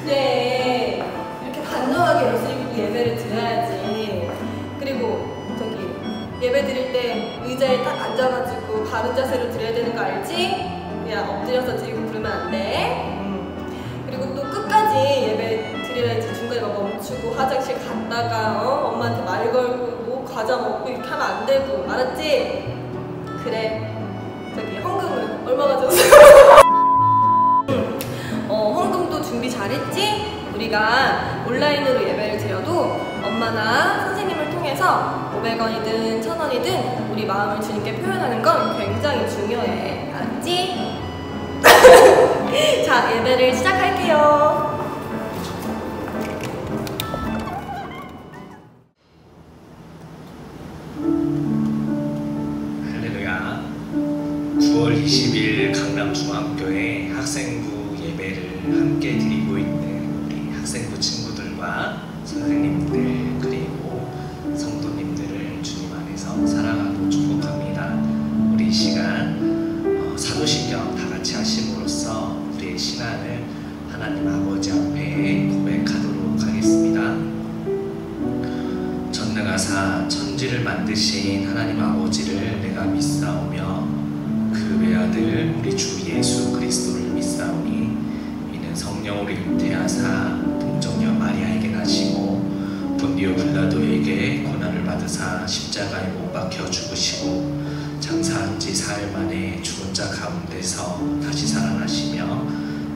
그래, 이렇게 단정하게 옷을 입고 예배를 드려야지. 그리고 저기 예배 드릴 때 의자에 딱 앉아가지고 바른 자세로 드려야 되는 거 알지? 그냥 엎드려서 드리고 그러면 안 돼. 그리고 또 끝까지 예배 드려야지. 중간에 막 멈추고 화장실 갔다가 엄마한테 말 걸고 뭐 과자 먹고 이렇게 하면 안 되고. 알았지? 그래, 저기 헌금은 얼마가 줬어? 헌금도 준비 잘했지? 우리가 온라인으로 예배를 드려도 엄마나 선생님을 통해서 500원이든 1000원이든 우리 마음을 주님께 표현하는 건 굉장히 중요해. 알았지? 자, 예배를 시작할게요. 할렐루야. 9월 20일 강남중앙교회 학생부 예배를 함께 드리고 있는 우리 학생부 친구들과 선생님들 그리고 성도님들을 주님 안에서 사랑하고 축복합니다. 우리 이 시간 사도신경 다 같이 하심으로써 우리의 신앙을 하나님 아버지 앞에 고백하도록 하겠습니다. 전능하사 천지를 만드신 하나님 아버지를 내가 믿사오며 그 외아들 우리 주 예수 그리스도를 믿사오니 이는 성령으로 잉태하사 동정녀 마리아에게 나시고 본디오 빌라도에게 고난을 받으사 십자가에 못 박혀 죽으시고 장사한 지 사흘 만에 죽은 자 가운데서 다시 살아나시며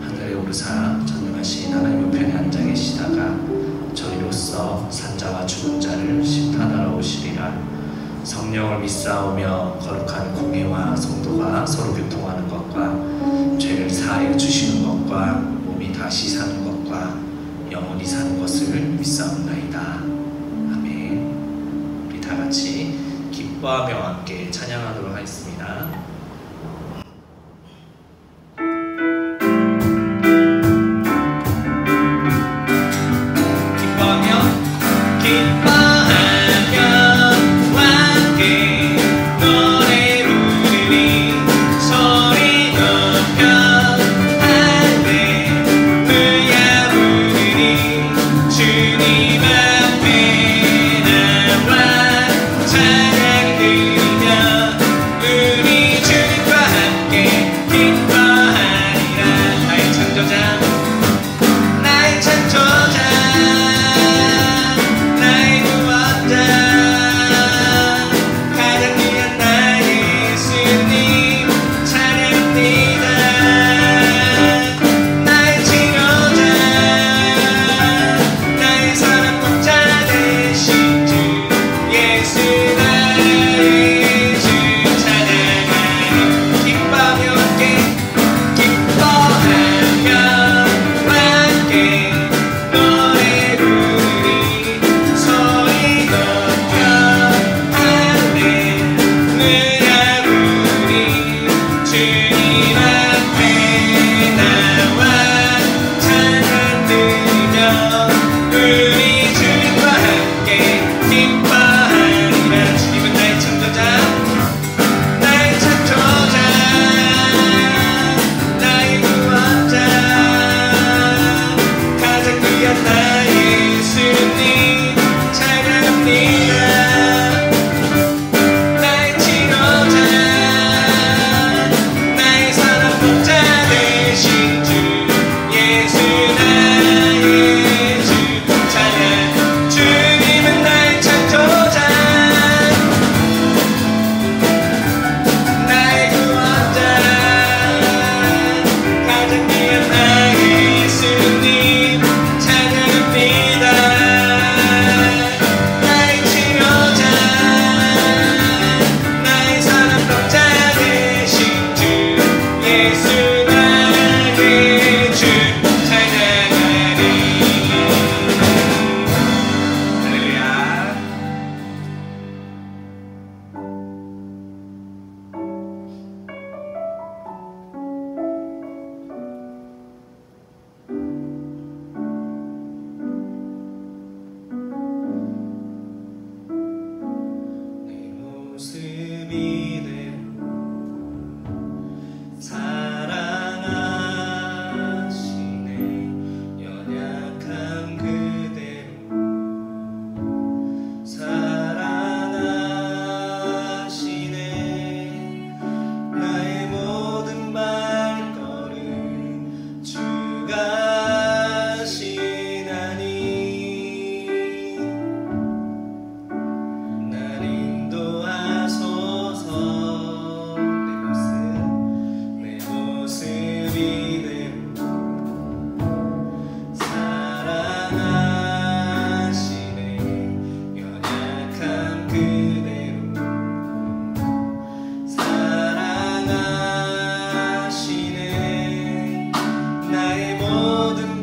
하늘에 오르사 전능하신 하나님 우편에 앉아 계시다가 저희로서 산자와 죽은 자를 심판하러 오시리라. 성령을 믿사오며 거룩한 공회와 성도가 서로 교통하는 것과 죄를 사하여 주시는 것과 몸이 다시 사는 것과 영원히 사는 것을 믿사옵나이다. 아멘. 우리 다 같이 기뻐하며 함께 찬양하도록 하겠습니다. 찬양 드리며 우리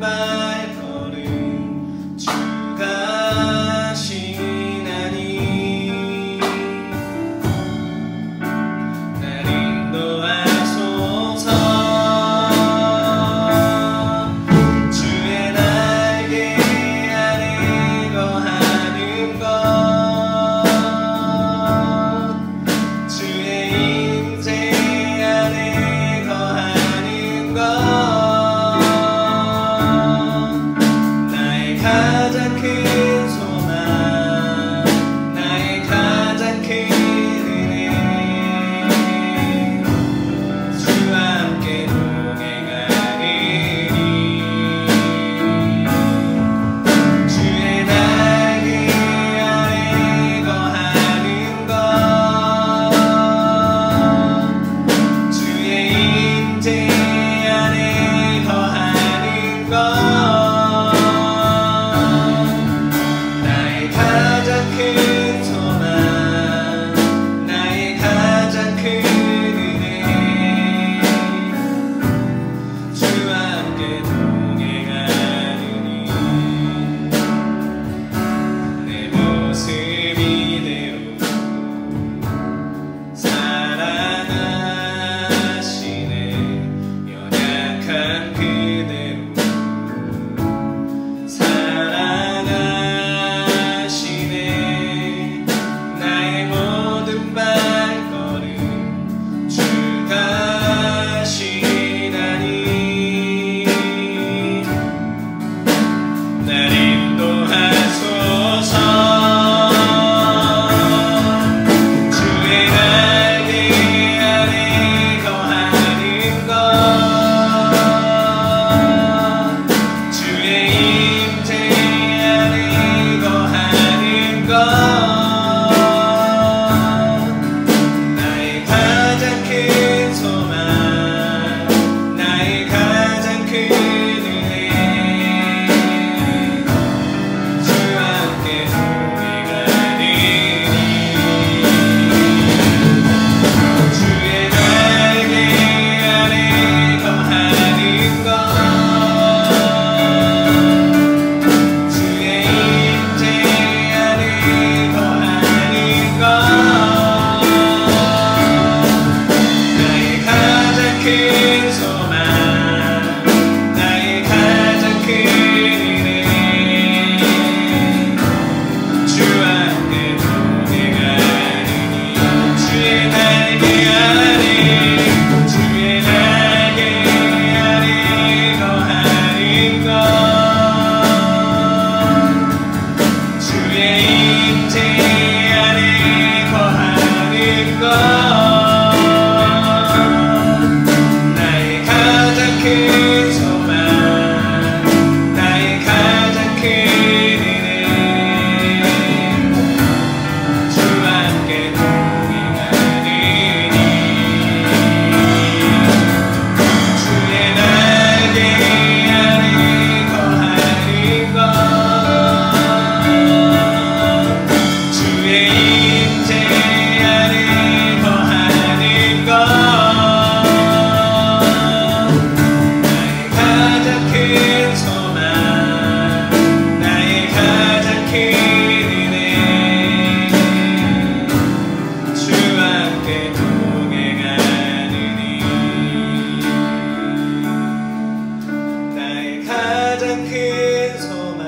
발걸음 주가 신하니 날 인도하소서. 주의 날개 아래 거하는 것, 주의 임재 안에 거하는 것, 나의 가장 큰 소망, 나의 가장 큰 은혜, 주와 함께 동행하리니. 주의 날개 아래 거하는 것, 주의 임재 안에 거하는 것, 나의 가장 큰 소망, 나의 가장 큰 은혜, 주와 함께 동행하느니. 내 모습 이대로 사랑하시네. 연약한 그대로 사랑하시네. 나의 모든 발걸음 주가 신하니 날 인도하소서. 주의 날개 아래 거하는 것, 주의 임재 안에 거하는 것, 나의 가장 큰 소망, 나의 가장 큰 은혜, 주와 함께 동행하리니. 주의 날개 아래 거하는 것, 주의 임재 안에 거하는 것, 나의 가장 큰 소망, 나의 가장 큰 은혜, 주와 함께 동행하리니. 주의 날개 아래, 주의 날개 아래 거하는 것, 주의 임재 안에 거하는 것, 나의 가장 큰 소망, 나의 가장 큰 은혜, 주와 함께 동행하리니. 주의 날개 아래 거하는 것, 주의 임재 안에 거하는 것, 나의 가장 큰 소망, 나의 가장 큰 은혜, 주와 함께 동행하느니. 나의 가장 큰 소망,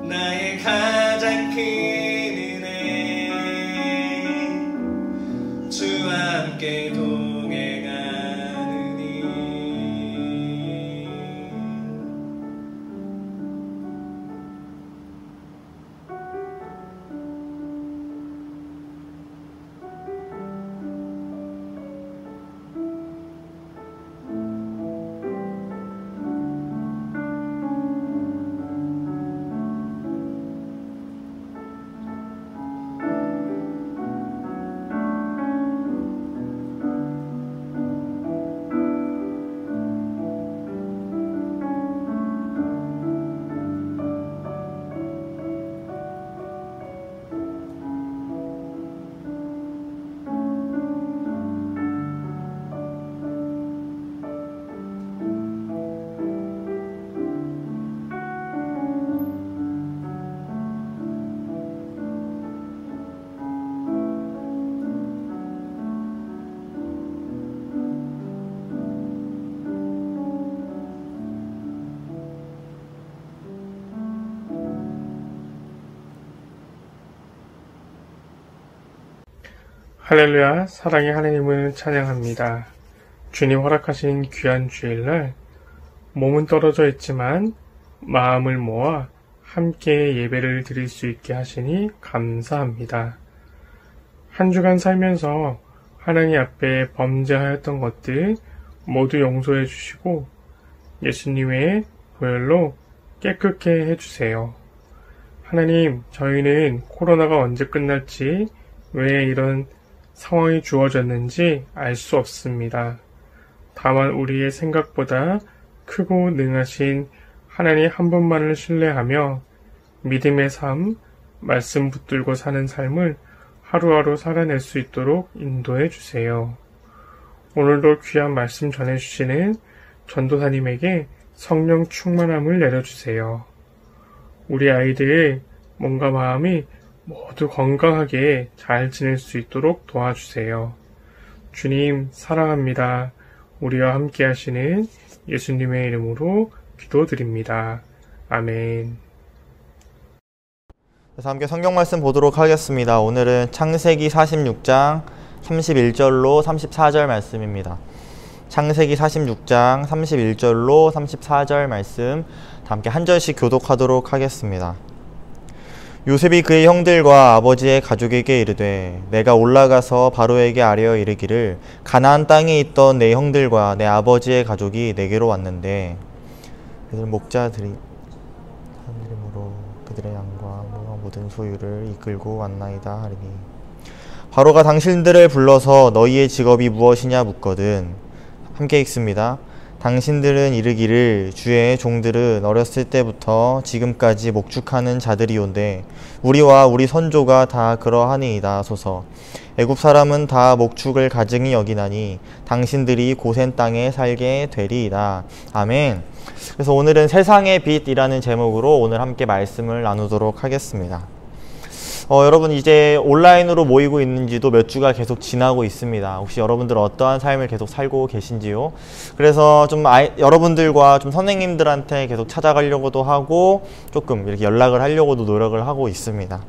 나의 가장 큰 은혜, 주와 함께 동행하느니. 할렐루야, 사랑의 하나님을 찬양합니다. 주님 허락하신 귀한 주일날 몸은 떨어져 있지만 마음을 모아 함께 예배를 드릴 수 있게 하시니 감사합니다. 한 주간 살면서 하나님 앞에 범죄하였던 것들 모두 용서해 주시고 예수님의 보혈로 깨끗게 해주세요. 하나님, 저희는 코로나가 언제 끝날지, 왜 이런 상황이 주어졌는지 알 수 없습니다. 다만 우리의 생각보다 크고 능하신 하나님 한 분만을 신뢰하며 믿음의 삶, 말씀 붙들고 사는 삶을 하루하루 살아낼 수 있도록 인도해 주세요. 오늘도 귀한 말씀 전해주시는 전도사님에게 성령 충만함을 내려주세요. 우리 아이들 몸과 마음이 모두 건강하게 잘 지낼 수 있도록 도와주세요. 주님 사랑합니다. 우리와 함께 하시는 예수님의 이름으로 기도드립니다. 아멘. 그래서 함께 성경 말씀 보도록 하겠습니다. 오늘은 창세기 46장 31절로 34절 말씀입니다. 창세기 46장 31절로 34절 말씀 다 함께 한 절씩 교독하도록 하겠습니다. 요셉이 그의 형들과 아버지의 가족에게 이르되 내가 올라가서 바로에게 아뢰어 이르기를 가나안 땅에 있던 내 형들과 내 아버지의 가족이 내게로 왔는데 그들 목자들이 이름으로 그들의 양과 모든 소유를 이끌고 왔나이다 하리니 바로가 당신들을 불러서 너희의 직업이 무엇이냐 묻거든 함께 읽습니다. 당신들은 이르기를 주의 종들은 어렸을 때부터 지금까지 목축하는 자들이온데 우리와 우리 선조가 다 그러하니이다 소서. 애굽 사람은 다 목축을 가증히 여기나니 당신들이 고센 땅에 살게 되리이다. 아멘. 그래서 오늘은 세상의 빛이라는 제목으로 오늘 함께 말씀을 나누도록 하겠습니다. 여러분 이제 온라인으로 모이고 있는지도 몇 주가 계속 지나고 있습니다. 혹시 여러분들 어떠한 삶을 계속 살고 계신지요? 그래서 좀 여러분들과 좀 선생님들한테 계속 찾아가려고도 하고 조금 이렇게 연락을 하려고도 노력을 하고 있습니다.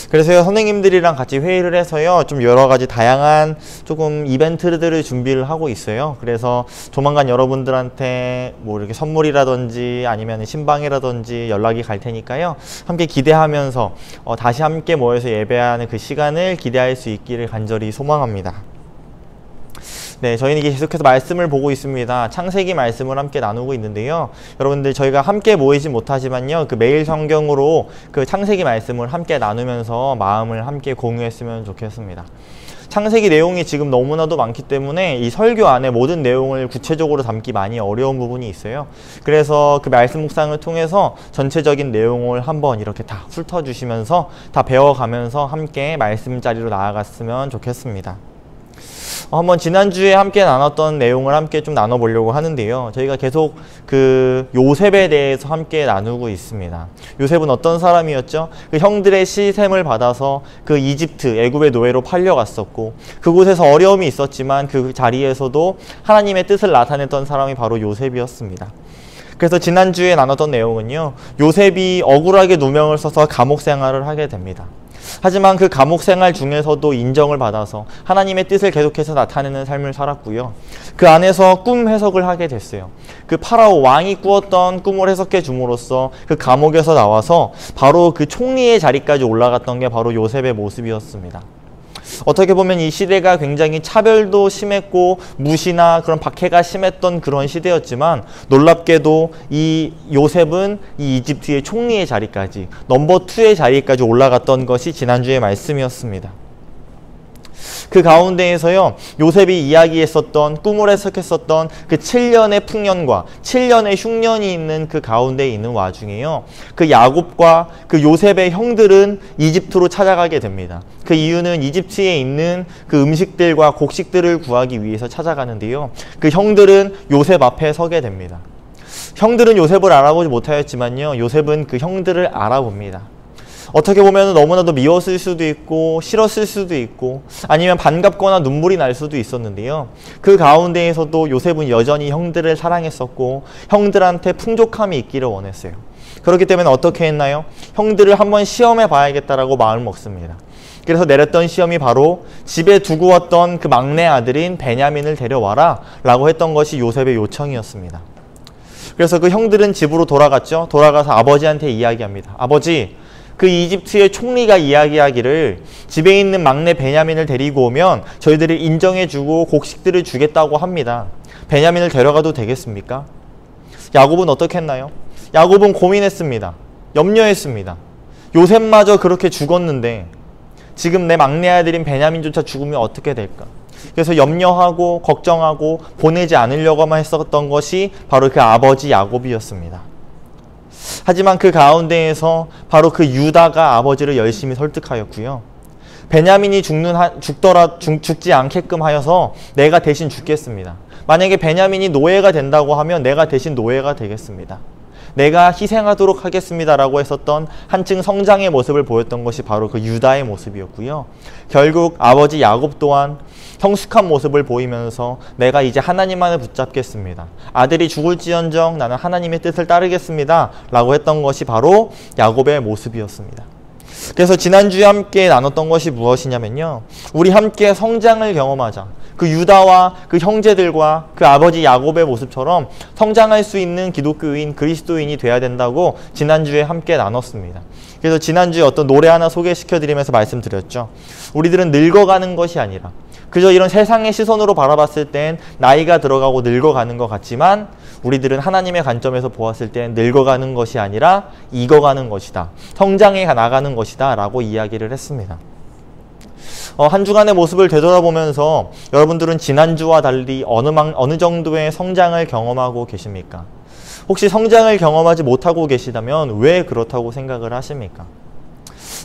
그래서요 선생님들이랑 같이 회의를 해서요 좀 여러가지 다양한 조금 이벤트들을 준비를 하고 있어요. 그래서 조만간 여러분들한테 뭐 이렇게 선물이라든지 아니면 신방이라든지 연락이 갈 테니까요 함께 기대하면서 다시 함께 모여서 예배하는 그 시간을 기대할 수 있기를 간절히 소망합니다. 네, 저희는 이게 계속해서 말씀을 보고 있습니다. 창세기 말씀을 함께 나누고 있는데요. 여러분들 저희가 함께 모이지 못하지만요. 그 매일 성경으로 그 창세기 말씀을 함께 나누면서 마음을 함께 공유했으면 좋겠습니다. 창세기 내용이 지금 너무나도 많기 때문에 이 설교 안에 모든 내용을 구체적으로 담기 많이 어려운 부분이 있어요. 그래서 그 말씀 묵상을 통해서 전체적인 내용을 한번 이렇게 다 훑어주시면서 다 배워가면서 함께 말씀자리로 나아갔으면 좋겠습니다. 한번 지난주에 함께 나눴던 내용을 함께 좀 나눠보려고 하는데요. 저희가 계속 그 요셉에 대해서 함께 나누고 있습니다. 요셉은 어떤 사람이었죠? 그 형들의 시샘을 받아서 그 이집트, 애굽의 노예로 팔려갔었고 그곳에서 어려움이 있었지만 그 자리에서도 하나님의 뜻을 나타냈던 사람이 바로 요셉이었습니다. 그래서 지난주에 나눴던 내용은요. 요셉이 억울하게 누명을 써서 감옥 생활을 하게 됩니다. 하지만 그 감옥 생활 중에서도 인정을 받아서 하나님의 뜻을 계속해서 나타내는 삶을 살았고요. 그 안에서 꿈 해석을 하게 됐어요. 그 파라오 왕이 꾸었던 꿈을 해석해 줌으로써 그 감옥에서 나와서 바로 그 총리의 자리까지 올라갔던 게 바로 요셉의 모습이었습니다. 어떻게 보면 이 시대가 굉장히 차별도 심했고 무시나 그런 박해가 심했던 그런 시대였지만 놀랍게도 이 요셉은 이 이집트의 총리의 자리까지 넘버 2의 자리까지 올라갔던 것이 지난주의 말씀이었습니다. 그 가운데에서요 요셉이 이야기했었던 꿈을 해석했었던 그 7년의 풍년과 7년의 흉년이 있는 그 가운데에 있는 와중에요 그 야곱과 그 요셉의 형들은 이집트로 찾아가게 됩니다. 그 이유는 이집트에 있는 그 음식들과 곡식들을 구하기 위해서 찾아가는데요 그 형들은 요셉 앞에 서게 됩니다. 형들은 요셉을 알아보지 못하였지만요 요셉은 그 형들을 알아봅니다. 어떻게 보면 너무나도 미웠을 수도 있고 싫었을 수도 있고 아니면 반갑거나 눈물이 날 수도 있었는데요. 그 가운데에서도 요셉은 여전히 형들을 사랑했었고 형들한테 풍족함이 있기를 원했어요. 그렇기 때문에 어떻게 했나요? 형들을 한번 시험해 봐야겠다라고 마음을 먹습니다. 그래서 내렸던 시험이 바로 집에 두고 왔던 그 막내 아들인 베냐민을 데려와라 라고 했던 것이 요셉의 요청이었습니다. 그래서 그 형들은 집으로 돌아갔죠. 돌아가서 아버지한테 이야기합니다. 아버지, 그 이집트의 총리가 이야기하기를 집에 있는 막내 베냐민을 데리고 오면 저희들을 인정해주고 곡식들을 주겠다고 합니다. 베냐민을 데려가도 되겠습니까? 야곱은 어떻게 했나요? 야곱은 고민했습니다. 염려했습니다. 요셉마저 그렇게 죽었는데 지금 내 막내 아들인 베냐민조차 죽으면 어떻게 될까? 그래서 염려하고 걱정하고 보내지 않으려고만 했었던 것이 바로 그 아버지 야곱이었습니다. 하지만 그 가운데에서 바로 그 유다가 아버지를 열심히 설득하였고요. 베냐민이 죽지 않게끔 하여서 내가 대신 죽겠습니다. 만약에 베냐민이 노예가 된다고 하면 내가 대신 노예가 되겠습니다. 내가 희생하도록 하겠습니다 라고 했었던 한층 성장의 모습을 보였던 것이 바로 그 유다의 모습이었고요. 결국 아버지 야곱 또한 성숙한 모습을 보이면서 내가 이제 하나님만을 붙잡겠습니다. 아들이 죽을지언정 나는 하나님의 뜻을 따르겠습니다 라고 했던 것이 바로 야곱의 모습이었습니다. 그래서 지난주에 함께 나눴던 것이 무엇이냐면요, 우리 함께 성장을 경험하자. 그 유다와 그 형제들과 그 아버지 야곱의 모습처럼 성장할 수 있는 기독교인, 그리스도인이 돼야 된다고 지난주에 함께 나눴습니다. 그래서 지난주에 어떤 노래 하나 소개시켜드리면서 말씀드렸죠. 우리들은 늙어가는 것이 아니라 그저 이런 세상의 시선으로 바라봤을 땐 나이가 들어가고 늙어가는 것 같지만 우리들은 하나님의 관점에서 보았을 땐 늙어가는 것이 아니라 익어가는 것이다. 성장해 나가는 것이다 라고 이야기를 했습니다. 한 주간의 모습을 되돌아보면서 여러분들은 지난주와 달리 어느 정도의 성장을 경험하고 계십니까? 혹시 성장을 경험하지 못하고 계시다면 왜 그렇다고 생각을 하십니까?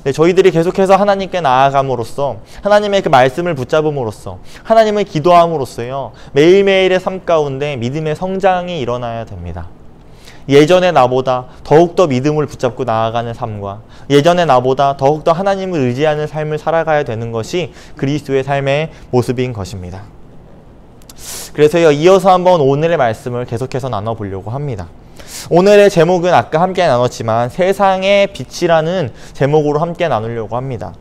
네, 저희들이 계속해서 하나님께 나아감으로써, 하나님의 그 말씀을 붙잡음으로써, 하나님을 기도함으로써요, 매일매일의 삶 가운데 믿음의 성장이 일어나야 됩니다. 예전의 나보다 더욱더 믿음을 붙잡고 나아가는 삶과 예전의 나보다 더욱더 하나님을 의지하는 삶을 살아가야 되는 것이 그리스도의 삶의 모습인 것입니다. 그래서 이어서 한번 오늘의 말씀을 계속해서 나눠보려고 합니다. 오늘의 제목은 아까 함께 나눴지만 세상의 빛이라는 제목으로 함께 나누려고 합니다.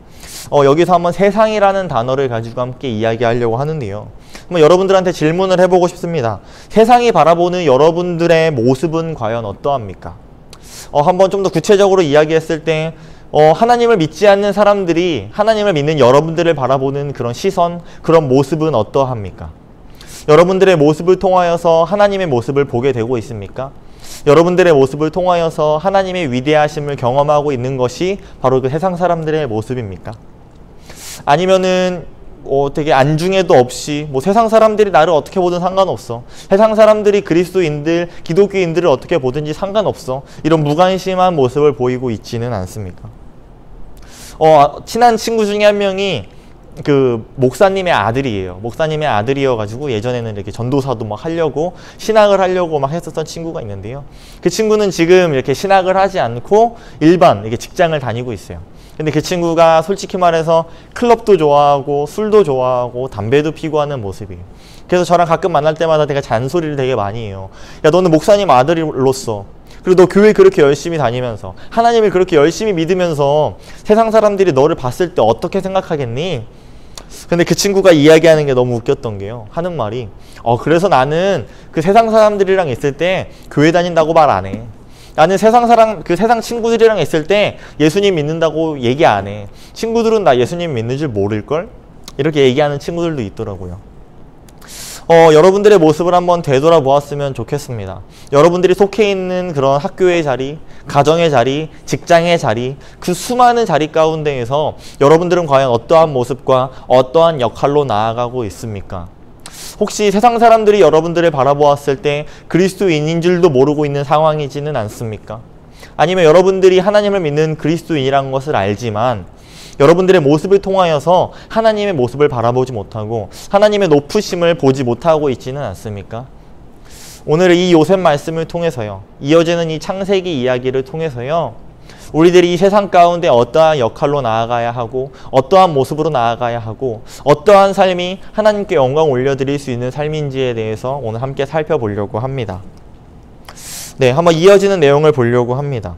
여기서 한번 세상이라는 단어를 가지고 함께 이야기하려고 하는데요. 한번 여러분들한테 질문을 해보고 싶습니다. 세상이 바라보는 여러분들의 모습은 과연 어떠합니까? 한번 좀 더 구체적으로 이야기했을 때 하나님을 믿지 않는 사람들이 하나님을 믿는 여러분들을 바라보는 그런 시선, 그런 모습은 어떠합니까? 여러분들의 모습을 통하여서 하나님의 모습을 보게 되고 있습니까? 여러분들의 모습을 통하여서 하나님의 위대하심을 경험하고 있는 것이 바로 그 세상 사람들의 모습입니까? 아니면은 되게 안중에도 없이 세상 사람들이 나를 어떻게 보든 상관없어, 세상 사람들이 그리스도인들, 기독교인들을 어떻게 보든지 상관없어, 이런 무관심한 모습을 보이고 있지는 않습니까? 친한 친구 중에 한 명이 그 목사님의 아들이에요. 목사님의 아들이어가지고 예전에는 이렇게 전도사도 막 하려고, 신학을 하려고 막 했었던 친구가 있는데요. 그 친구는 지금 이렇게 신학을 하지 않고 일반 이렇게 직장을 다니고 있어요. 근데 그 친구가 솔직히 말해서 클럽도 좋아하고 술도 좋아하고 담배도 피고 하는 모습이에요. 그래서 저랑 가끔 만날 때마다 제가 잔소리를 되게 많이 해요. 야, 너는 목사님 아들로서, 그리고 너 교회 그렇게 열심히 다니면서 하나님을 그렇게 열심히 믿으면서 세상 사람들이 너를 봤을 때 어떻게 생각하겠니? 근데 그 친구가 이야기하는 게 너무 웃겼던 게요, 하는 말이 그래서 나는 그 세상 사람들이랑 있을 때 교회 다닌다고 말 안 해. 나는 세상 친구들이랑 있을 때 예수님 믿는다고 얘기 안 해. 친구들은 나 예수님 믿는 줄 모를걸? 이렇게 얘기하는 친구들도 있더라고요. 여러분들의 모습을 한번 되돌아보았으면 좋겠습니다. 여러분들이 속해 있는 그런 학교의 자리, 가정의 자리, 직장의 자리, 그 수많은 자리 가운데에서 여러분들은 과연 어떠한 모습과 어떠한 역할로 나아가고 있습니까? 혹시 세상 사람들이 여러분들을 바라보았을 때 그리스도인인 줄도 모르고 있는 상황이지는 않습니까? 아니면 여러분들이 하나님을 믿는 그리스도인이라는 것을 알지만 여러분들의 모습을 통하여서 하나님의 모습을 바라보지 못하고 하나님의 높으심을 보지 못하고 있지는 않습니까? 오늘 이 요셉 말씀을 통해서요, 이어지는 이 창세기 이야기를 통해서요, 우리들이 이 세상 가운데 어떠한 역할로 나아가야 하고 어떠한 모습으로 나아가야 하고 어떠한 삶이 하나님께 영광 올려드릴 수 있는 삶인지에 대해서 오늘 함께 살펴보려고 합니다. 네, 한번 이어지는 내용을 보려고 합니다.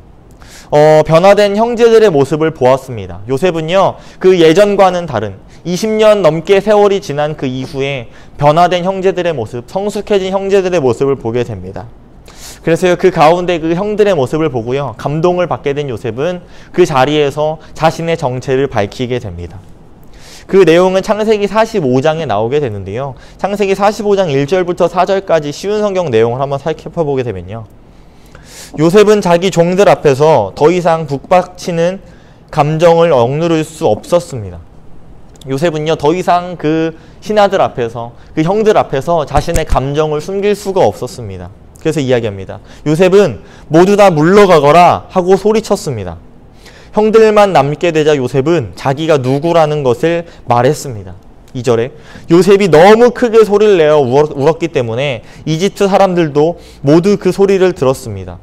변화된 형제들의 모습을 보았습니다. 요셉은요, 그 예전과는 다른 20년 넘게 세월이 지난 그 이후에 변화된 형제들의 모습, 성숙해진 형제들의 모습을 보게 됩니다. 그래서 그 가운데 그 형들의 모습을 보고요, 감동을 받게 된 요셉은 그 자리에서 자신의 정체를 밝히게 됩니다. 그 내용은 창세기 45장에 나오게 되는데요. 창세기 45장 1절부터 4절까지 쉬운 성경 내용을 한번 살펴보게 되면요, 요셉은 자기 종들 앞에서 더 이상 북받치는 감정을 억누를 수 없었습니다. 요셉은요, 더 이상 그 신하들 앞에서, 그 형들 앞에서 자신의 감정을 숨길 수가 없었습니다. 그래서 이야기합니다. 요셉은 모두 다 물러가거라 하고 소리쳤습니다. 형들만 남게 되자 요셉은 자기가 누구라는 것을 말했습니다. 2절에 요셉이 너무 크게 소리를 내어 울었기 때문에 이집트 사람들도 모두 그 소리를 들었습니다.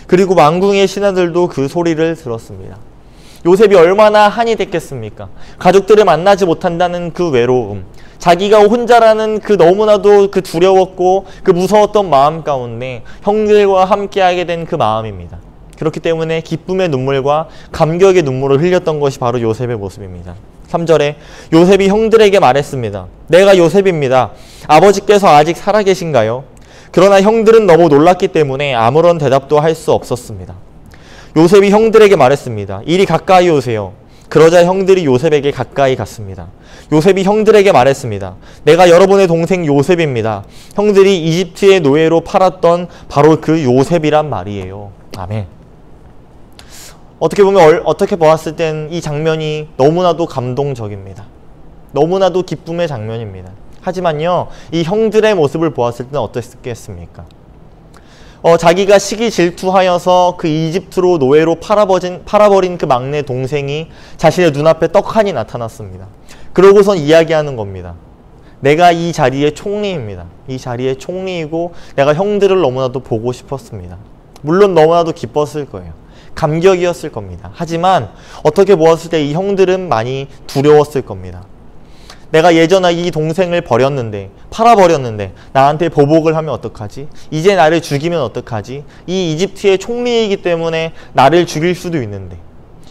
그리고 망궁의 신하들도 그 소리를 들었습니다. 요셉이 얼마나 한이 됐겠습니까? 가족들을 만나지 못한다는 그 외로움, 자기가 혼자라는 그 너무나도 그 두려웠고 그 무서웠던 마음 가운데 형들과 함께하게 된 그 마음입니다. 그렇기 때문에 기쁨의 눈물과 감격의 눈물을 흘렸던 것이 바로 요셉의 모습입니다. 3절에 요셉이 형들에게 말했습니다. 내가 요셉입니다. 아버지께서 아직 살아계신가요? 그러나 형들은 너무 놀랐기 때문에 아무런 대답도 할 수 없었습니다. 요셉이 형들에게 말했습니다. 이리 가까이 오세요. 그러자 형들이 요셉에게 가까이 갔습니다. 요셉이 형들에게 말했습니다. 내가 여러분의 동생 요셉입니다. 형들이 이집트의 노예로 팔았던 바로 그 요셉이란 말이에요. 아멘. 어떻게 보았을 땐 이 장면이 너무나도 감동적입니다. 너무나도 기쁨의 장면입니다. 하지만요, 이 형들의 모습을 보았을 때는 어땠겠습니까? 자기가 시기 질투하여서 그 이집트로 노예로 팔아버린 그 막내 동생이 자신의 눈앞에 떡하니 나타났습니다. 그러고선 이야기하는 겁니다. 내가 이 자리의 총리입니다. 이 자리의 총리이고 내가 형들을 너무나도 보고 싶었습니다. 물론 너무나도 기뻤을 거예요. 감격이었을 겁니다. 하지만 어떻게 보았을 때 이 형들은 많이 두려웠을 겁니다. 내가 예전에 이 동생을 팔아버렸는데 나한테 보복을 하면 어떡하지? 이제 나를 죽이면 어떡하지? 이 이집트의 총리이기 때문에 나를 죽일 수도 있는데,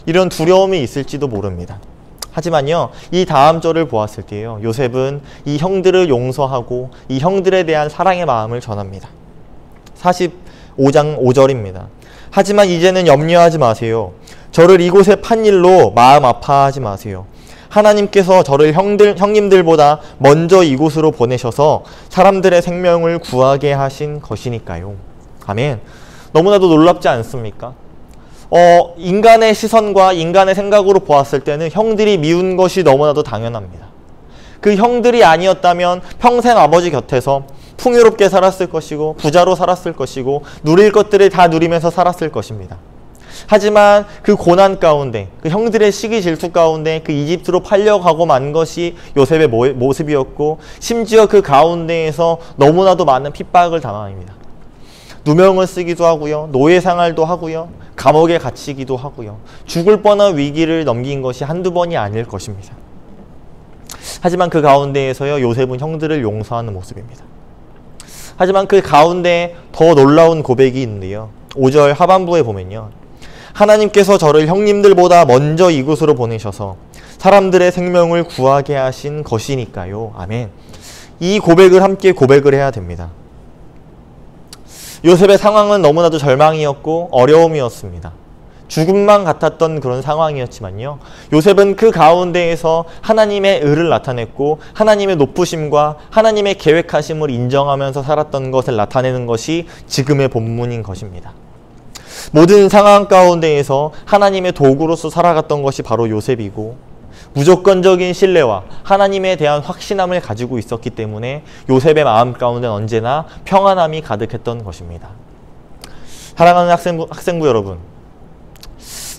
이런 두려움이 있을지도 모릅니다. 하지만요, 이 다음 절을 보았을 때요, 요셉은 이 형들을 용서하고 이 형들에 대한 사랑의 마음을 전합니다. 45장 5절입니다. 하지만 이제는 염려하지 마세요. 저를 이곳에 판 일로 마음 아파하지 마세요. 하나님께서 저를 형님들보다 먼저 이곳으로 보내셔서 사람들의 생명을 구하게 하신 것이니까요. 아멘. 너무나도 놀랍지 않습니까? 인간의 시선과 인간의 생각으로 보았을 때는 형들이 미운 것이 너무나도 당연합니다. 그 형들이 아니었다면 평생 아버지 곁에서 풍요롭게 살았을 것이고 부자로 살았을 것이고 누릴 것들을 다 누리면서 살았을 것입니다. 하지만 그 고난 가운데, 그 형들의 시기 질투 가운데 그 이집트로 팔려가고 만 것이 요셉의 모습이었고, 심지어 그 가운데에서 너무나도 많은 핍박을 당합니다. 누명을 쓰기도 하고요, 노예 생활도 하고요, 감옥에 갇히기도 하고요, 죽을 뻔한 위기를 넘긴 것이 한두 번이 아닐 것입니다. 하지만 그 가운데에서요, 요셉은 형들을 용서하는 모습입니다. 하지만 그 가운데 더 놀라운 고백이 있는데요, 5절 하반부에 보면요, 하나님께서 저를 형님들보다 먼저 이곳으로 보내셔서 사람들의 생명을 구하게 하신 것이니까요. 아멘. 이 고백을 함께 고백을 해야 됩니다. 요셉의 상황은 너무나도 절망이었고 어려움이었습니다. 죽음만 같았던 그런 상황이었지만요, 요셉은 그 가운데에서 하나님의 의를 나타냈고 하나님의 높으심과 하나님의 계획하심을 인정하면서 살았던 것을 나타내는 것이 지금의 본문인 것입니다. 모든 상황 가운데에서 하나님의 도구로서 살아갔던 것이 바로 요셉이고, 무조건적인 신뢰와 하나님에 대한 확신함을 가지고 있었기 때문에 요셉의 마음 가운데는 언제나 평안함이 가득했던 것입니다. 사랑하는 학생부 여러분,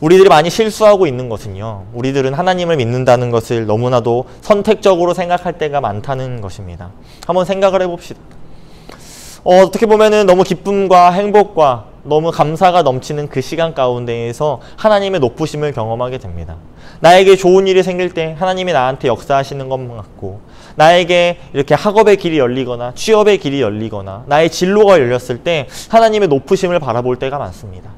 우리들이 많이 실수하고 있는 것은요, 우리들은 하나님을 믿는다는 것을 너무나도 선택적으로 생각할 때가 많다는 것입니다. 한번 생각을 해봅시다. 어떻게 보면은 너무 기쁨과 행복과 너무 감사가 넘치는 그 시간 가운데에서 하나님의 높으심을 경험하게 됩니다. 나에게 좋은 일이 생길 때 하나님이 나한테 역사하시는 것 같고, 나에게 이렇게 학업의 길이 열리거나 취업의 길이 열리거나 나의 진로가 열렸을 때 하나님의 높으심을 바라볼 때가 많습니다.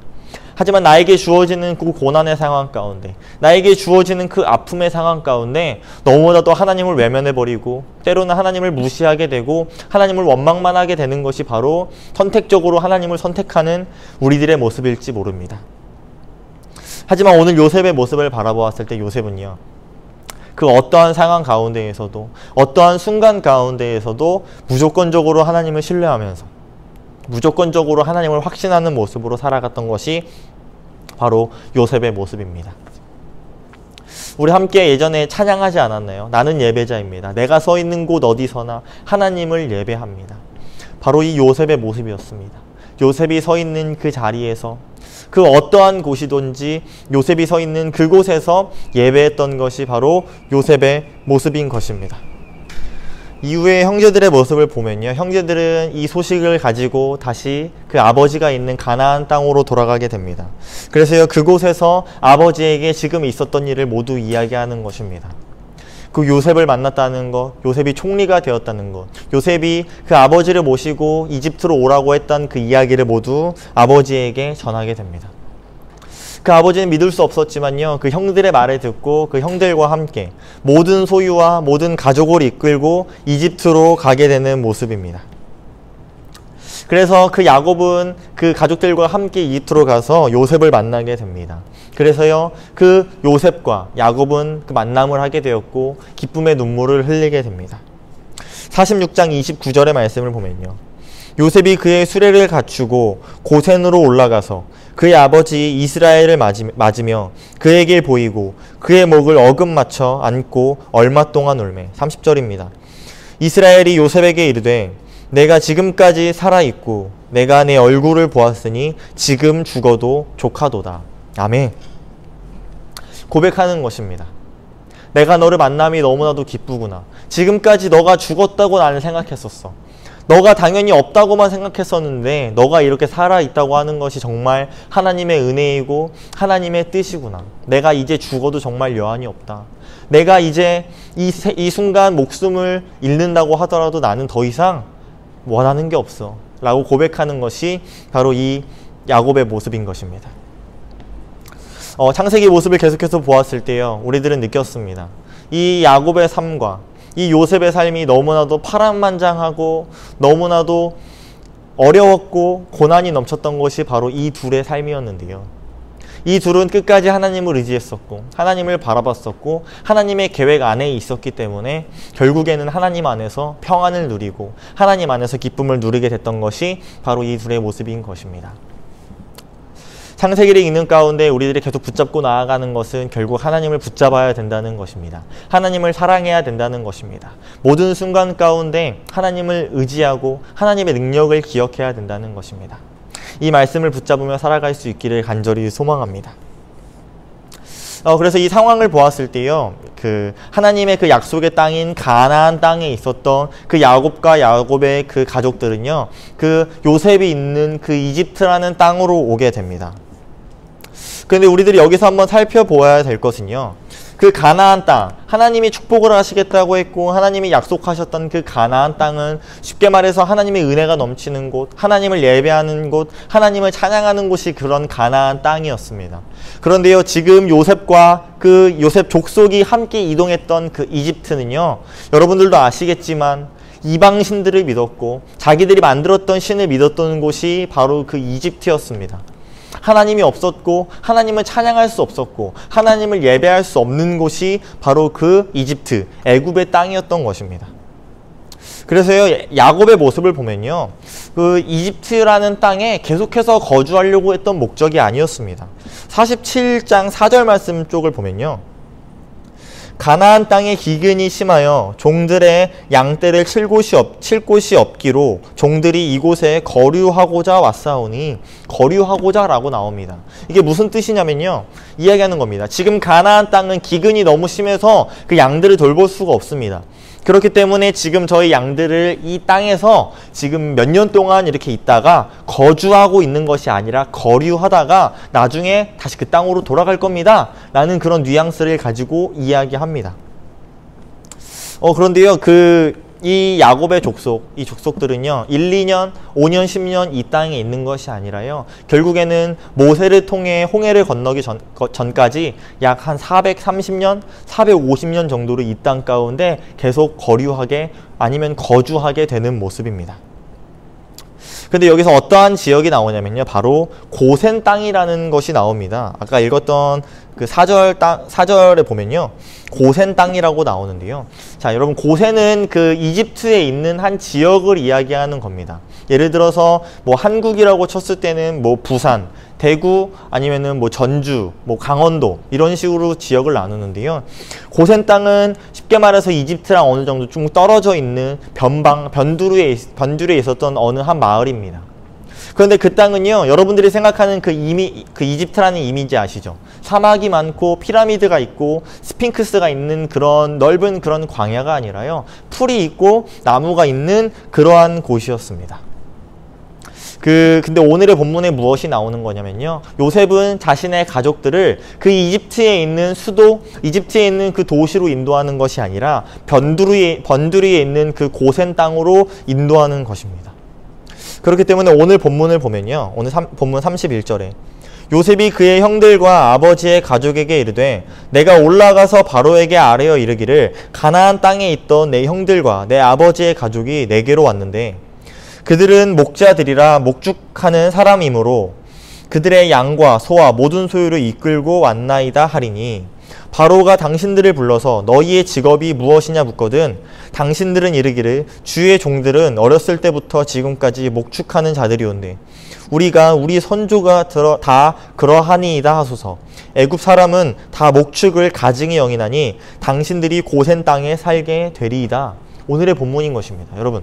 하지만 나에게 주어지는 그 고난의 상황 가운데, 나에게 주어지는 그 아픔의 상황 가운데 너무나도 하나님을 외면해버리고 때로는 하나님을 무시하게 되고 하나님을 원망만 하게 되는 것이 바로 선택적으로 하나님을 선택하는 우리들의 모습일지 모릅니다. 하지만 오늘 요셉의 모습을 바라보았을 때 요셉은요, 그 어떠한 상황 가운데에서도 어떠한 순간 가운데에서도 무조건적으로 하나님을 신뢰하면서 무조건적으로 하나님을 확신하는 모습으로 살아갔던 것이 바로 요셉의 모습입니다. 우리 함께 예전에 찬양하지 않았나요? 나는 예배자입니다. 내가 서 있는 곳 어디서나 하나님을 예배합니다. 바로 이 요셉의 모습이었습니다. 요셉이 서 있는 그 자리에서, 그 어떠한 곳이든지 요셉이 서 있는 그곳에서 예배했던 것이 바로 요셉의 모습인 것입니다. 이후에 형제들의 모습을 보면요, 형제들은 이 소식을 가지고 다시 그 아버지가 있는 가나안 땅으로 돌아가게 됩니다. 그래서 그곳에서 아버지에게 지금 있었던 일을 모두 이야기하는 것입니다. 그 요셉을 만났다는 것, 요셉이 총리가 되었다는 것, 요셉이 그 아버지를 모시고 이집트로 오라고 했던 그 이야기를 모두 아버지에게 전하게 됩니다. 그 아버지는 믿을 수 없었지만요, 그 형들의 말을 듣고 그 형들과 함께 모든 소유와 모든 가족을 이끌고 이집트로 가게 되는 모습입니다. 그래서 그 야곱은 그 가족들과 함께 이집트로 가서 요셉을 만나게 됩니다. 그래서요, 그 요셉과 야곱은 그 만남을 하게 되었고 기쁨의 눈물을 흘리게 됩니다. 46장 29절의 말씀을 보면요, 요셉이 그의 수레를 갖추고 고센으로 올라가서 그의 아버지 이스라엘을 맞으며 그에게 보이고 그의 목을 어금 맞춰 안고 얼마 동안 울매. 30절입니다. 이스라엘이 요셉에게 이르되 내가 지금까지 살아있고 내가 내 얼굴을 보았으니 지금 죽어도 족하도다. 아멘. 고백하는 것입니다. 내가 너를 만남이 너무나도 기쁘구나. 지금까지 너가 죽었다고 나는 생각했었어. 너가 당연히 없다고만 생각했었는데 너가 이렇게 살아있다고 하는 것이 정말 하나님의 은혜이고 하나님의 뜻이구나. 내가 이제 죽어도 정말 여한이 없다. 내가 이제 이 순간 목숨을 잃는다고 하더라도 나는 더 이상 원하는 게 없어 라고 고백하는 것이 바로 이 야곱의 모습인 것입니다. 창세기 모습을 계속해서 보았을 때요, 우리들은 느꼈습니다. 이 야곱의 삶과 이 요셉의 삶이 너무나도 파란만장하고 너무나도 어려웠고 고난이 넘쳤던 것이 바로 이 둘의 삶이었는데요, 이 둘은 끝까지 하나님을 의지했었고 하나님을 바라봤었고 하나님의 계획 안에 있었기 때문에 결국에는 하나님 안에서 평안을 누리고 하나님 안에서 기쁨을 누리게 됐던 것이 바로 이 둘의 모습인 것입니다. 창세기를 읽는 가운데 우리들이 계속 붙잡고 나아가는 것은 결국 하나님을 붙잡아야 된다는 것입니다. 하나님을 사랑해야 된다는 것입니다. 모든 순간 가운데 하나님을 의지하고 하나님의 능력을 기억해야 된다는 것입니다. 이 말씀을 붙잡으며 살아갈 수 있기를 간절히 소망합니다. 그래서 이 상황을 보았을 때요, 하나님의 그 약속의 땅인 가나안 땅에 있었던 그 야곱과 야곱의 그 가족들은요, 그 요셉이 있는 그 이집트라는 땅으로 오게 됩니다. 그런데 우리들이 여기서 한번 살펴보아야 될 것은요, 그 가나안 땅, 하나님이 축복을 하시겠다고 했고 하나님이 약속하셨던 그 가나안 땅은 쉽게 말해서 하나님의 은혜가 넘치는 곳, 하나님을 예배하는 곳, 하나님을 찬양하는 곳이 그런 가나안 땅이었습니다. 그런데요, 지금 요셉과 그 요셉 족속이 함께 이동했던 그 이집트는요, 여러분들도 아시겠지만 이방신들을 믿었고 자기들이 만들었던 신을 믿었던 곳이 바로 그 이집트였습니다. 하나님이 없었고 하나님을 찬양할 수 없었고 하나님을 예배할 수 없는 곳이 바로 그 이집트, 애굽의 땅이었던 것입니다. 그래서요, 야곱의 모습을 보면요, 그 이집트라는 땅에 계속해서 거주하려고 했던 목적이 아니었습니다. 47장 4절 말씀 쪽을 보면요, 가나안 땅에 기근이 심하여 종들의 양떼를 칠 곳이 없기로 종들이 이곳에 거류하고자 왔사오니, 거류하고자 라고 나옵니다. 이게 무슨 뜻이냐면요, 이야기하는 겁니다. 지금 가나안 땅은 기근이 너무 심해서 그 양들을 돌볼 수가 없습니다. 그렇기 때문에 지금 저희 양들을 이 땅에서 지금 몇 년 동안 이렇게 있다가 거주하고 있는 것이 아니라 거류하다가 나중에 다시 그 땅으로 돌아갈 겁니다 라는 그런 뉘앙스를 가지고 이야기합니다. 그런데요, 그 이 야곱의 족속, 이 족속들은요 1, 2년, 5년, 10년 이 땅에 있는 것이 아니라요 결국에는 모세를 통해 홍해를 건너기 전까지 약 한 430년, 450년 정도로 이 땅 가운데 계속 거류하게 아니면 거주하게 되는 모습입니다. 근데 여기서 어떠한 지역이 나오냐면요 바로 고센 땅이라는 것이 나옵니다. 아까 읽었던 그 사절에 보면요 고센 땅이라고 나오는데요. 자, 여러분 고센은 그 이집트에 있는 한 지역을 이야기하는 겁니다. 예를 들어서 뭐 한국이라고 쳤을 때는 뭐 부산, 대구 아니면은 뭐 전주, 뭐 강원도 이런 식으로 지역을 나누는데요. 고센 땅은 쉽게 말해서 이집트랑 어느 정도 좀 떨어져 있는 변두리에 있었던 어느 한 마을입니다. 그런데 그 땅은요 여러분들이 생각하는 그 이집트라는 이미지 아시죠? 사막이 많고 피라미드가 있고 스핑크스가 있는 그런 넓은 그런 광야가 아니라요 풀이 있고 나무가 있는 그러한 곳이었습니다. 근데 오늘의 본문에 무엇이 나오는 거냐면요 요셉은 자신의 가족들을 그 이집트에 있는 이집트에 있는 그 도시로 인도하는 것이 아니라 변두리에 있는 그 고센 땅으로 인도하는 것입니다. 그렇기 때문에 오늘 본문을 보면요 오늘 본문 31절에 요셉이 그의 형들과 아버지의 가족에게 이르되 내가 올라가서 바로에게 아뢰어 이르기를 가나안 땅에 있던 내 형들과 내 아버지의 가족이 내게로 왔는데 그들은 목자들이라 목축하는 사람이므로 그들의 양과 소와 모든 소유를 이끌고 왔나이다 하리니 바로가 당신들을 불러서 너희의 직업이 무엇이냐 묻거든 당신들은 이르기를 주의 종들은 어렸을 때부터 지금까지 목축하는 자들이온데 우리가 우리 선조가 다 그러하니이다 하소서. 애굽 사람은 다 목축을 가증히 여기나니 당신들이 고센 땅에 살게 되리이다. 오늘의 본문인 것입니다. 여러분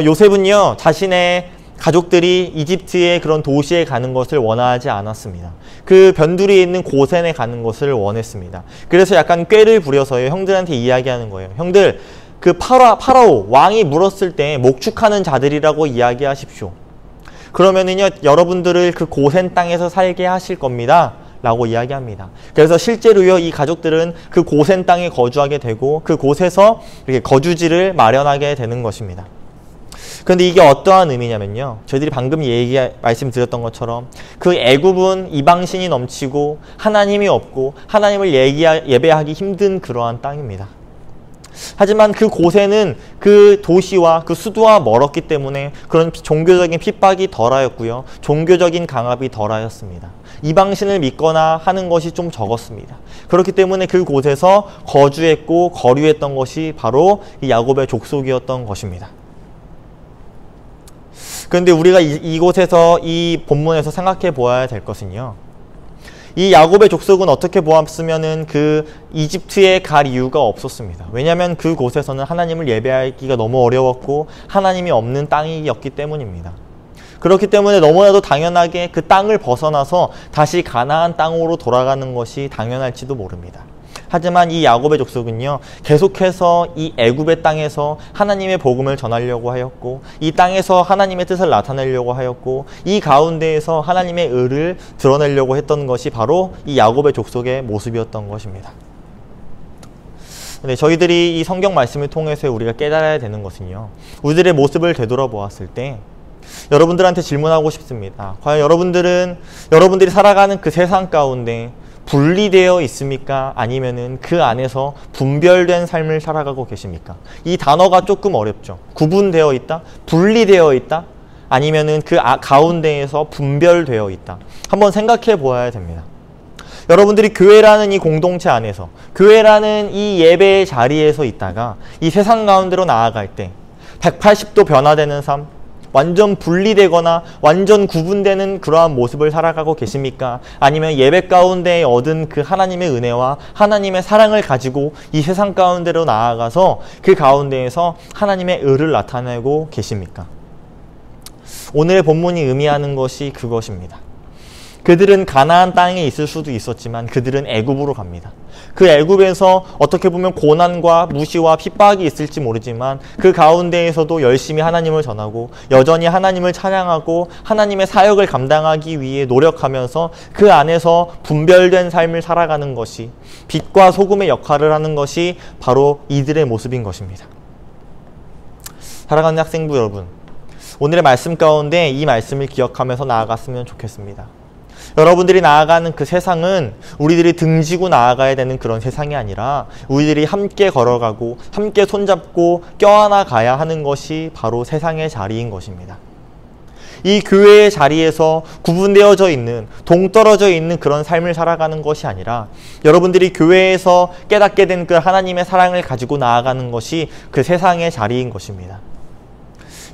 요셉은요 자신의 가족들이 이집트의 그런 도시에 가는 것을 원하지 않았습니다. 그 변두리에 있는 고센에 가는 것을 원했습니다. 그래서 약간 꾀를 부려서 형들한테 이야기하는 거예요. 형들 그 파라오 왕이 물었을 때 목축하는 자들이라고 이야기하십시오. 그러면은요 여러분들을 그 고센 땅에서 살게 하실 겁니다 라고 이야기합니다. 그래서 실제로요 이 가족들은 그 고센 땅에 거주하게 되고 그 곳에서 이렇게 거주지를 마련하게 되는 것입니다. 그런데 이게 어떠한 의미냐면요 저희들이 방금 말씀드렸던 것처럼 그 애굽은 이방신이 넘치고 하나님이 없고 하나님을 예배하기 힘든 그러한 땅입니다. 하지만 그 고센은 그 도시와 그 수도와 멀었기 때문에 그런 종교적인 핍박이 덜하였고요 종교적인 강압이 덜하였습니다. 이방신을 믿거나 하는 것이 좀 적었습니다. 그렇기 때문에 그 곳에서 거주했고 거류했던 것이 바로 이 야곱의 족속이었던 것입니다. 그런데 우리가 이곳에서 이 본문에서 생각해 보아야 될 것은요 이 야곱의 족속은 어떻게 보았으면은 그 이집트에 갈 이유가 없었습니다. 왜냐하면 그 곳에서는 하나님을 예배하기가 너무 어려웠고 하나님이 없는 땅이었기 때문입니다. 그렇기 때문에 너무나도 당연하게 그 땅을 벗어나서 다시 가나안 땅으로 돌아가는 것이 당연할지도 모릅니다. 하지만 이 야곱의 족속은요 계속해서 이 애굽의 땅에서 하나님의 복음을 전하려고 하였고 이 땅에서 하나님의 뜻을 나타내려고 하였고 이 가운데에서 하나님의 의를 드러내려고 했던 것이 바로 이 야곱의 족속의 모습이었던 것입니다. 근데 저희들이 이 성경 말씀을 통해서 우리가 깨달아야 되는 것은요 우리들의 모습을 되돌아보았을 때 여러분들한테 질문하고 싶습니다. 과연 여러분들이 살아가는 그 세상 가운데 분리되어 있습니까? 아니면은 그 안에서 분별된 삶을 살아가고 계십니까? 이 단어가 조금 어렵죠. 구분되어 있다? 분리되어 있다? 아니면은 그 가운데에서 분별되어 있다? 한번 생각해 보아야 됩니다. 여러분들이 교회라는 이 공동체 안에서 교회라는 이 예배의 자리에서 있다가 이 세상 가운데로 나아갈 때 180도 변화되는 삶, 완전 분리되거나 완전 구분되는 그러한 모습을 살아가고 계십니까? 아니면 예배 가운데 얻은 그 하나님의 은혜와 하나님의 사랑을 가지고 이 세상 가운데로 나아가서 그 가운데에서 하나님의 의를 나타내고 계십니까? 오늘의 본문이 의미하는 것이 그것입니다. 그들은 가나안 땅에 있을 수도 있었지만 그들은 애굽으로 갑니다. 그 애굽에서 어떻게 보면 고난과 무시와 핍박이 있을지 모르지만 그 가운데에서도 열심히 하나님을 전하고 여전히 하나님을 찬양하고 하나님의 사역을 감당하기 위해 노력하면서 그 안에서 분별된 삶을 살아가는 것이, 빛과 소금의 역할을 하는 것이 바로 이들의 모습인 것입니다. 사랑하는 학생부 여러분, 오늘의 말씀 가운데 이 말씀을 기억하면서 나아갔으면 좋겠습니다. 여러분들이 나아가는 그 세상은 우리들이 등지고 나아가야 되는 그런 세상이 아니라 우리들이 함께 걸어가고 함께 손잡고 껴안아 가야 하는 것이 바로 세상의 자리인 것입니다. 이 교회의 자리에서 구분되어져 있는, 동떨어져 있는 그런 삶을 살아가는 것이 아니라 여러분들이 교회에서 깨닫게 된 그 하나님의 사랑을 가지고 나아가는 것이 그 세상의 자리인 것입니다.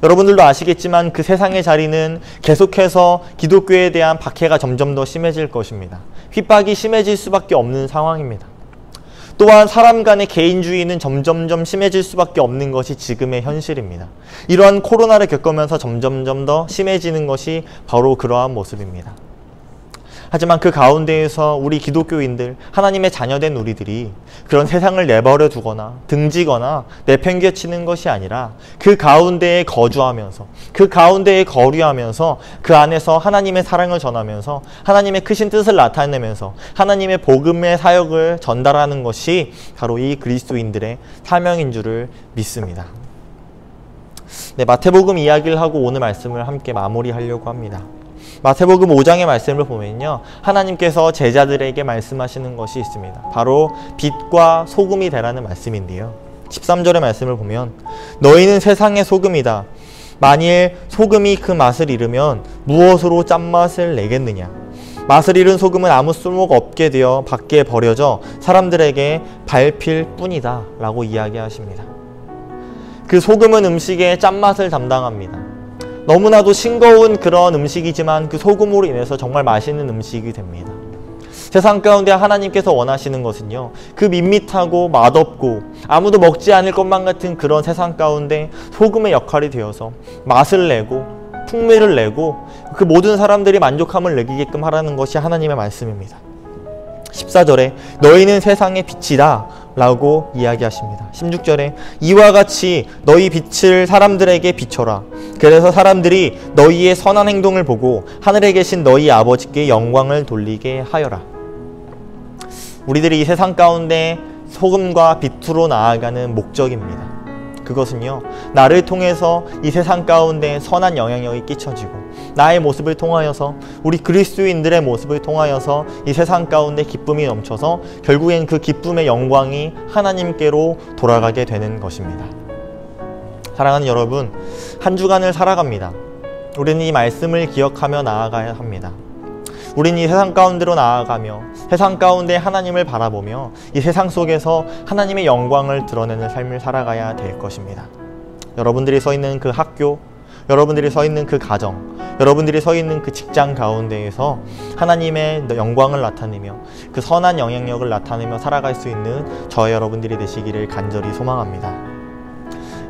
여러분들도 아시겠지만 그 세상의 자리는 계속해서 기독교에 대한 박해가 점점 더 심해질 것입니다. 핍박이 심해질 수밖에 없는 상황입니다. 또한 사람 간의 개인주의는 점점점 심해질 수밖에 없는 것이 지금의 현실입니다. 이러한 코로나를 겪으면서 점점점 더 심해지는 것이 바로 그러한 모습입니다. 하지만 그 가운데에서 우리 기독교인들, 하나님의 자녀된 우리들이 그런 세상을 내버려 두거나 등지거나 내팽개치는 것이 아니라 그 가운데에 거주하면서, 그 가운데에 거류하면서 그 안에서 하나님의 사랑을 전하면서 하나님의 크신 뜻을 나타내면서 하나님의 복음의 사역을 전달하는 것이 바로 이 그리스도인들의 사명인 줄을 믿습니다. 네, 마태복음 이야기를 하고 오늘 말씀을 함께 마무리하려고 합니다. 마태복음 5장의 말씀을 보면요, 하나님께서 제자들에게 말씀하시는 것이 있습니다. 바로 빛과 소금이 되라는 말씀인데요, 13절의 말씀을 보면 너희는 세상의 소금이다. 만일 소금이 그 맛을 잃으면 무엇으로 짠맛을 내겠느냐. 맛을 잃은 소금은 아무 쓸모가 없게 되어 밖에 버려져 사람들에게 밟힐 뿐이다 라고 이야기하십니다. 그 소금은 음식의 짠맛을 담당합니다. 너무나도 싱거운 그런 음식이지만 그 소금으로 인해서 정말 맛있는 음식이 됩니다. 세상 가운데 하나님께서 원하시는 것은요, 그 밋밋하고 맛없고 아무도 먹지 않을 것만 같은 그런 세상 가운데 소금의 역할이 되어서 맛을 내고 풍미를 내고 그 모든 사람들이 만족함을 느끼게끔 하라는 것이 하나님의 말씀입니다. 14절에 너희는 세상의 빛이다 라고 이야기하십니다. 16절에 이와 같이 너희 빛을 사람들에게 비춰라. 그래서 사람들이 너희의 선한 행동을 보고 하늘에 계신 너희 아버지께 영광을 돌리게 하여라. 우리들이 이 세상 가운데 소금과 빛으로 나아가는 목적입니다. 그것은요, 나를 통해서 이 세상 가운데 선한 영향력이 끼쳐지고 나의 모습을 통하여서, 우리 그리스도인들의 모습을 통하여서 이 세상 가운데 기쁨이 넘쳐서 결국엔 그 기쁨의 영광이 하나님께로 돌아가게 되는 것입니다. 사랑하는 여러분, 한 주간을 살아갑니다. 우리는 이 말씀을 기억하며 나아가야 합니다. 우리는 이 세상 가운데로 나아가며 세상 가운데 하나님을 바라보며 이 세상 속에서 하나님의 영광을 드러내는 삶을 살아가야 될 것입니다. 여러분들이 서 있는 그 학교, 여러분들이 서 있는 그 가정, 여러분들이 서 있는 그 직장 가운데에서 하나님의 영광을 나타내며 그 선한 영향력을 나타내며 살아갈 수 있는 저와 여러분들이 되시기를 간절히 소망합니다.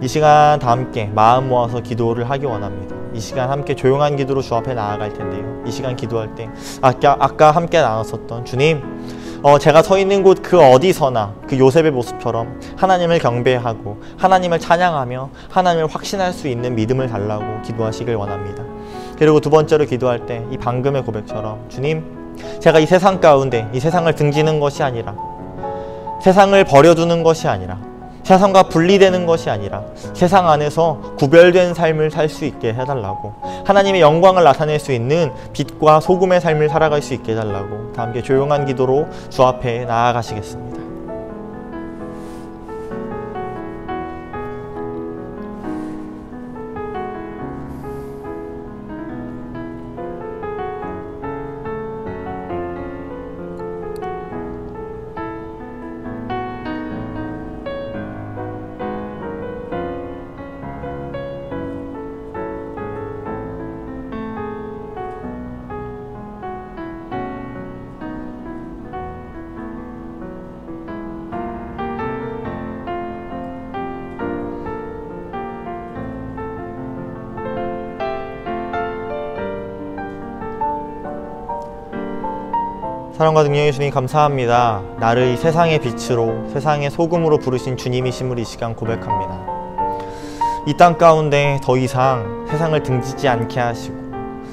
이 시간 다 함께 마음 모아서 기도를 하기 원합니다. 이 시간 함께 조용한 기도로 주 앞에 나아갈 텐데요, 이 시간 기도할 때 아까 함께 나눴었던 주님, 제가 서 있는 곳 그 어디서나 그 요셉의 모습처럼 하나님을 경배하고 하나님을 찬양하며 하나님을 확신할 수 있는 믿음을 달라고 기도하시길 원합니다. 그리고 두 번째로 기도할 때 이 방금의 고백처럼 주님, 제가 이 세상 가운데 이 세상을 등지는 것이 아니라, 세상을 버려두는 것이 아니라, 세상과 분리되는 것이 아니라 세상 안에서 구별된 삶을 살 수 있게 해달라고, 하나님의 영광을 나타낼 수 있는 빛과 소금의 삶을 살아갈 수 있게 해달라고 다 함께 조용한 기도로 주 앞에 나아가시겠습니다. 사랑과 능력의 주님 감사합니다. 나를 이 세상의 빛으로, 세상의 소금으로 부르신 주님이심을 이 시간 고백합니다. 이 땅 가운데 더 이상 세상을 등지지 않게 하시고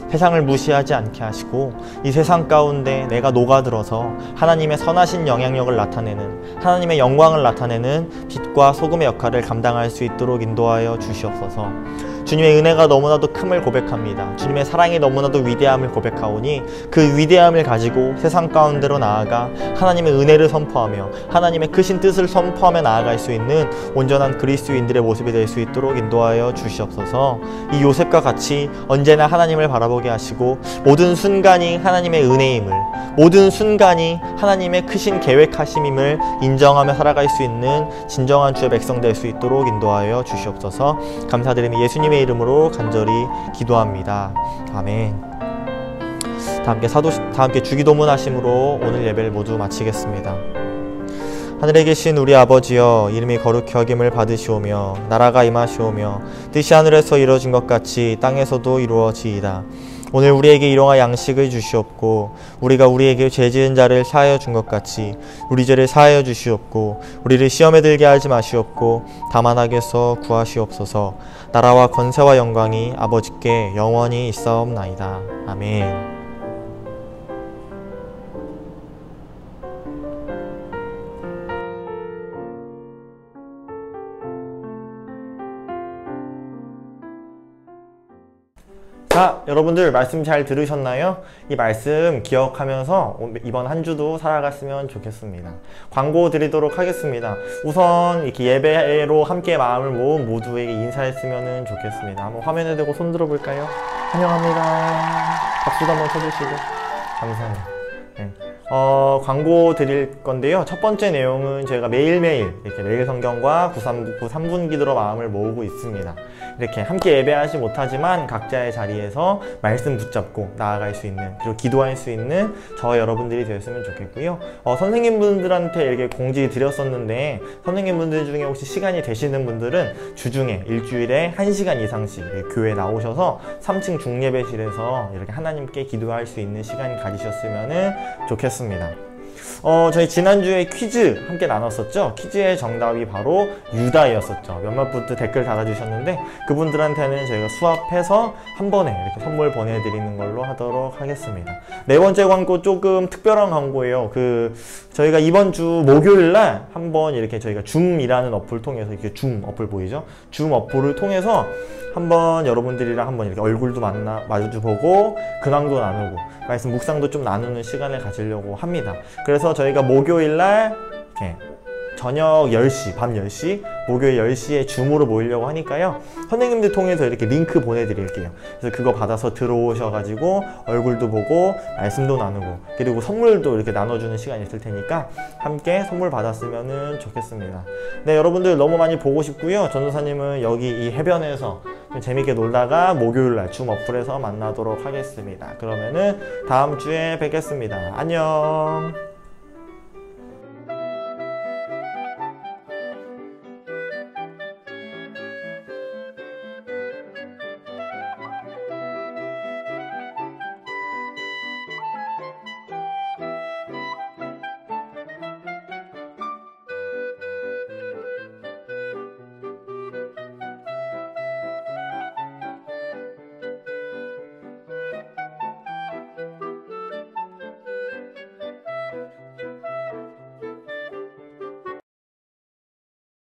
세상을 무시하지 않게 하시고 이 세상 가운데 내가 녹아들어서 하나님의 선하신 영향력을 나타내는, 하나님의 영광을 나타내는 빛과 소금의 역할을 감당할 수 있도록 인도하여 주시옵소서. 주님의 은혜가 너무나도 큼을 고백합니다. 주님의 사랑이 너무나도 위대함을 고백하오니 그 위대함을 가지고 세상 가운데로 나아가 하나님의 은혜를 선포하며 하나님의 크신 뜻을 선포하며 나아갈 수 있는 온전한 그리스도인들의 모습이 될 수 있도록 인도하여 주시옵소서. 이 요셉과 같이 언제나 하나님을 바라보게 하시고 모든 순간이 하나님의 은혜임을, 모든 순간이 하나님의 크신 계획하심임을 인정하며 살아갈 수 있는 진정한 주의 백성 될 수 있도록 인도하여 주시옵소서. 감사드리며 예수님의 이름으로 간절히 기도합니다. 아멘. 다 함께 주기도문 하심으로 오늘 예배를 모두 마치겠습니다. 하늘에 계신 우리 아버지여, 이름이 거룩히 여김을 받으시오며 나라가 임하시오며 뜻이 하늘에서 이루어진 것 같이 땅에서도 이루어지이다. 오늘 우리에게 일용할 양식을 주시옵고 우리가 우리에게 죄 지은 자를 사하여 준 것 같이 우리 죄를 사하여 주시옵고 우리를 시험에 들게 하지 마시옵고 다만 악에서 구하시옵소서. 나라와 권세와 영광이 아버지께 영원히 있사옵나이다. 아멘. 자, 여러분들 말씀 잘 들으셨나요? 이 말씀 기억하면서 이번 한 주도 살아갔으면 좋겠습니다. 광고 드리도록 하겠습니다. 우선 이렇게 예배로 함께 마음을 모은 모두에게 인사했으면 좋겠습니다. 한번 화면에 대고 손 들어볼까요? 환영합니다. 박수도 한번 쳐주시고 감사합니다. 네. 광고 드릴 건데요. 첫 번째 내용은 저희가 매일매일 이렇게 매일 성경과 939 3분 기도로 마음을 모으고 있습니다. 이렇게 함께 예배하지 못하지만 각자의 자리에서 말씀 붙잡고 나아갈 수 있는, 그리고 기도할 수 있는 저와 여러분들이 되었으면 좋겠고요. 선생님분들한테 이렇게 공지 드렸었는데 선생님분들 중에 혹시 시간이 되시는 분들은 주중에 일주일에 1시간 이상씩 교회에 나오셔서 3층 중예배실에서 이렇게 하나님께 기도할 수 있는 시간이 가지셨으면 좋겠습니다. 저희 지난주에 퀴즈 함께 나눴었죠. 퀴즈의 정답이 바로 유다였었죠. 몇몇 분들 댓글 달아주셨는데 그분들한테는 저희가 수합해서 한 번에 이렇게 선물 보내드리는 걸로 하도록 하겠습니다. 네 번째 광고 조금 특별한 광고예요. 저희가 이번 주 목요일날 한번 이렇게 저희가 줌이라는 어플 통해서, 이렇게 줌 어플 보이죠? 줌 어플을 통해서 한번 여러분들이랑 한번 이렇게 얼굴도 마주보고 근황도 나누고 말씀 묵상도 좀 나누는 시간을 가지려고 합니다. 그래서 저희가 목요일날 이렇게 저녁 10시, 밤 10시, 목요일 10시에 줌으로 모이려고 하니까요. 선생님들 통해서 이렇게 링크 보내드릴게요. 그래서 그거 받아서 들어오셔가지고 얼굴도 보고 말씀도 나누고 그리고 선물도 이렇게 나눠주는 시간이 있을 테니까 함께 선물 받았으면 좋겠습니다. 네, 여러분들 너무 많이 보고 싶고요. 전도사님은 여기 이 해변에서 재밌게 놀다가 목요일날 줌 어플에서 만나도록 하겠습니다. 그러면은 다음 주에 뵙겠습니다. 안녕.